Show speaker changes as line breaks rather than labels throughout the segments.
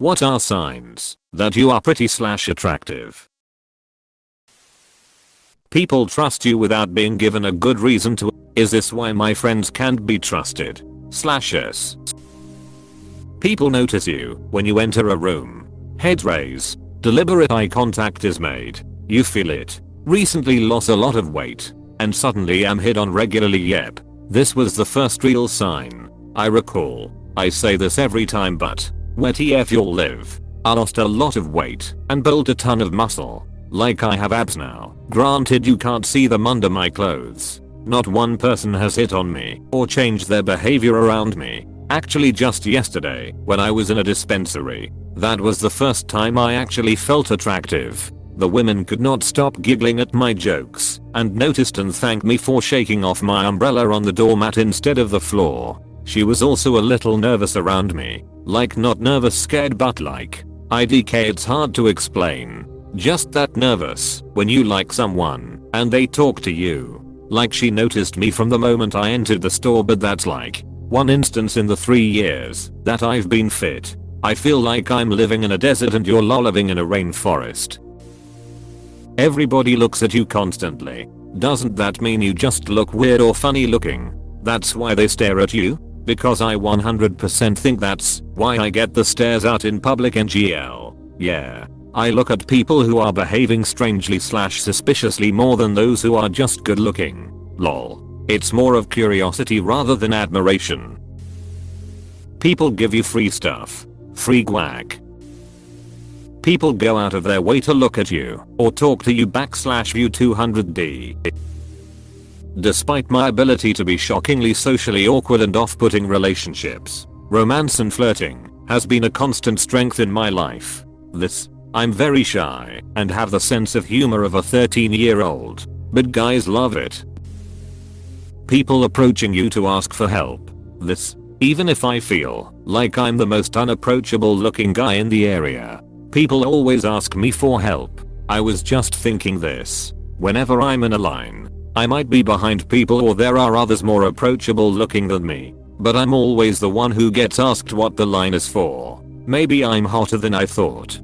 What are signs that you are pretty/attractive? People trust you without being given a good reason to. Is this why my friends can't be trusted? /s. People notice you when you enter a room. Head raise. Deliberate eye contact is made. You feel it. Recently lost a lot of weight. And suddenly am hit on regularly. Yep. This was the first real sign I recall. I say this every time, but where TF you'll live. I lost a lot of weight and built a ton of muscle. Like I have abs now. Granted you can't see them under my clothes. Not one person has hit on me or changed their behavior around me. Actually just yesterday when I was in a dispensary, that was the first time I actually felt attractive. The women could not stop giggling at my jokes and noticed and thanked me for shaking off my umbrella on the doormat instead of the floor. She was also a little nervous around me. Like not nervous scared but like IDK. It's hard to explain. Just that nervous when you like someone and they talk to you. Like she noticed me from the moment I entered the store, but that's like one instance in the 3 years that I've been fit. I feel like I'm living in a desert and you're living in a rainforest. Everybody looks at you constantly. Doesn't that mean you just look weird or funny looking? That's why they stare at you? Because I 100% think that's why I get the stares out in public and GL. Yeah. I look at people who are behaving strangely/suspiciously more than those who are just good looking. Lol. It's more of curiosity rather than admiration. People give you free stuff. Free guac. People go out of their way to look at you or talk to you /view 200D. Despite my ability to be shockingly socially awkward and off-putting, relationships, romance and flirting has been a constant strength in my life. I'm very shy and have the sense of humor of a 13-year-old, but guys love it. People approaching you to ask for help. Even if I feel like I'm the most unapproachable looking guy in the area, people always ask me for help. I was just thinking this. Whenever I'm in a line, I might be behind people or there are others more approachable looking than me, but I'm always the one who gets asked what the line is for. Maybe I'm hotter than I thought.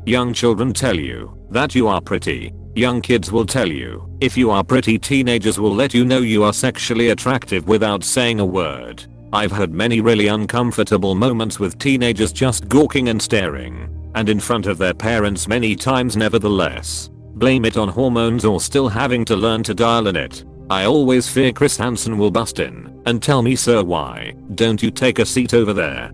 Young children tell you that you are pretty. Young kids will tell you if you are pretty. Teenagers will let you know you are sexually attractive without saying a word. I've had many really uncomfortable moments with teenagers just gawking and staring, and in front of their parents many times. Nevertheless, blame it on hormones or still having to learn to dial in it. I always fear Chris Hansen will bust in and tell me, "Sir, why don't you take a seat over there?"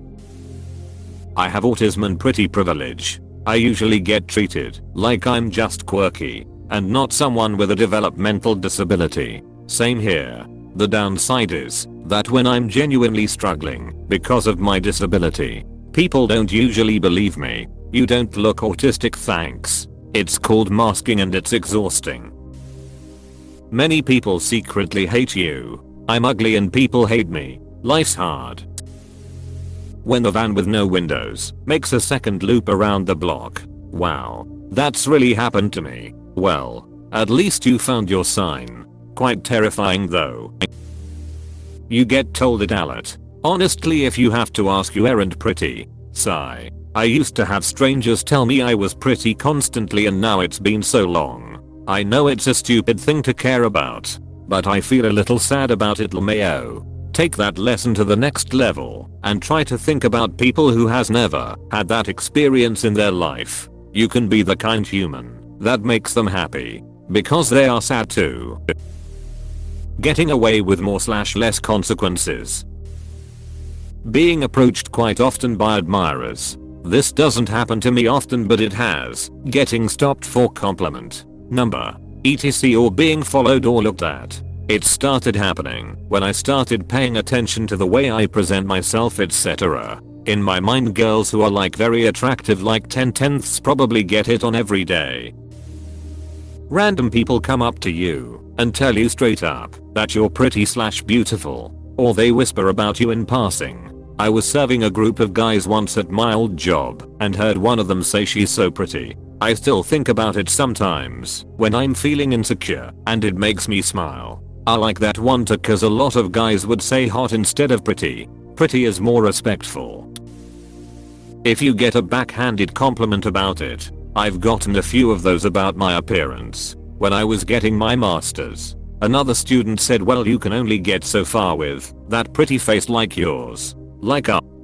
I have autism and pretty privilege. I usually get treated like I'm just quirky and not someone with a developmental disability. Same here. The downside is that when I'm genuinely struggling because of my disability, people don't usually believe me. "You don't look autistic, thanks." It's called masking and it's exhausting. Many people secretly hate you. I'm ugly and people hate me. Life's hard. When the van with no windows makes a second loop around the block. Wow. That's really happened to me. Well, at least you found your sign. Quite terrifying though. You get told it a lot. Honestly, if you have to ask, you aren't pretty. Sigh. I used to have strangers tell me I was pretty constantly, and now it's been so long. I know it's a stupid thing to care about, but I feel a little sad about it. LMAO. Take that lesson to the next level and try to think about people who has never had that experience in their life. You can be the kind human that makes them happy because they are sad too. Getting away with more/less consequences. Being approached quite often by admirers. This doesn't happen to me often, but it has. Getting stopped for compliment, number, etc. or being followed or looked at. It started happening when I started paying attention to the way I present myself, etc. In my mind, girls who are like very attractive like 10/10ths probably get hit on every day. Random people come up to you and tell you straight up that you're pretty/beautiful, or they whisper about you in passing. I was serving a group of guys once at my old job and heard one of them say she's so pretty. I still think about it sometimes when I'm feeling insecure and it makes me smile. I like that one too, cause a lot of guys would say hot instead of pretty. Pretty is more respectful. If you get a backhanded compliment about it. I've gotten a few of those about my appearance. When I was getting my master's, another student said, well, you can only get so far with that pretty face like yours.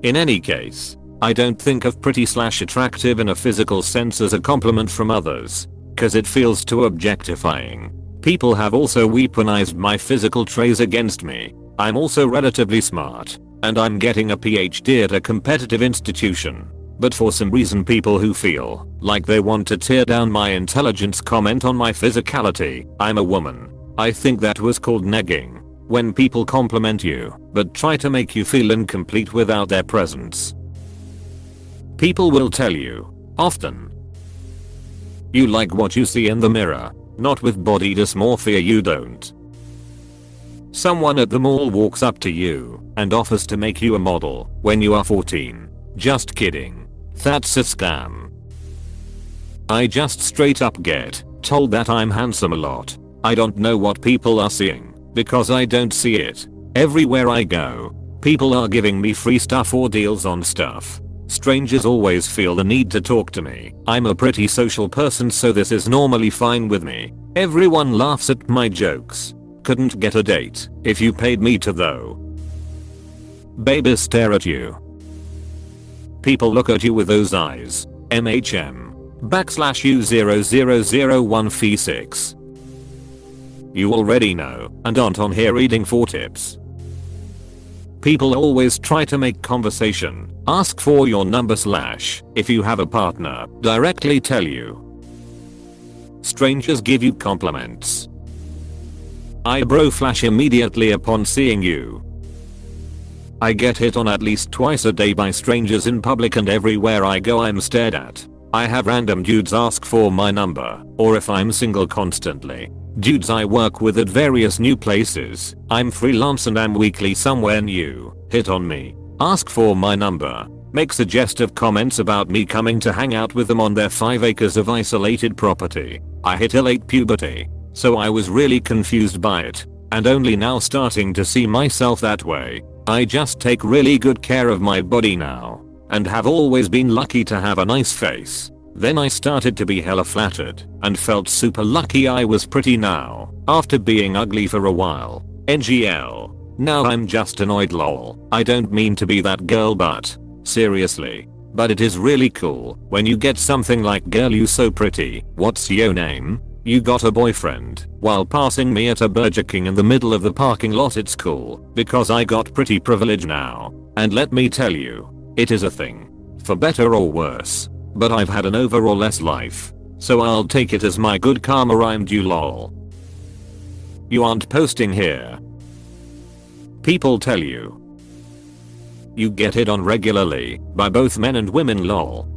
In any case, I don't think of pretty/attractive in a physical sense as a compliment from others, cause it feels too objectifying. People have also weaponized my physical traits against me. I'm also relatively smart, and I'm getting a PhD at a competitive institution. But for some reason people who feel like they want to tear down my intelligence comment on my physicality. I'm a woman. I think that was called negging. When people compliment you, but try to make you feel incomplete without their presence. People will tell you, often, you like what you see in the mirror, not with body dysmorphia you don't. Someone at the mall walks up to you and offers to make you a model when you are 14. Just kidding. That's a scam. I just straight up get told that I'm handsome a lot. I don't know what people are seeing because I don't see it. Everywhere I go, people are giving me free stuff or deals on stuff. Strangers always feel the need to talk to me. I'm a pretty social person, so this is normally fine with me. Everyone laughs at my jokes. Couldn't get a date if you paid me to though. Babies stare at you. People look at you with those eyes. MHM/U0001F6. You already know and aren't on here reading for tips. People always try to make conversation, ask for your number / if you have a partner, directly tell you. Strangers give you compliments. Eyebrow flash immediately upon seeing you. I get hit on at least twice a day by strangers in public, and everywhere I go I'm stared at. I have random dudes ask for my number, or if I'm single constantly. Dudes I work with at various new places. I'm freelance and am weekly somewhere new. Hit on me. Ask for my number. Make suggestive comments about me coming to hang out with them on their 5 acres of isolated property. I hit late puberty, so I was really confused by it, and only now starting to see myself that way. I just take really good care of my body now, and have always been lucky to have a nice face. Then I started to be hella flattered, and felt super lucky I was pretty now, after being ugly for a while. NGL. Now I'm just annoyed lol. I don't mean to be that girl, but seriously. But it is really cool when you get something like, girl you so pretty, what's your name? You got a boyfriend, while passing me at a Burger King in the middle of the parking lot. It's cool, because I got pretty privilege now. And let me tell you, it is a thing. For better or worse. But I've had an overall less life, so I'll take it as my good karma rhymed you lol. You aren't posting here. People tell you. You get hit on regularly, by both men and women lol.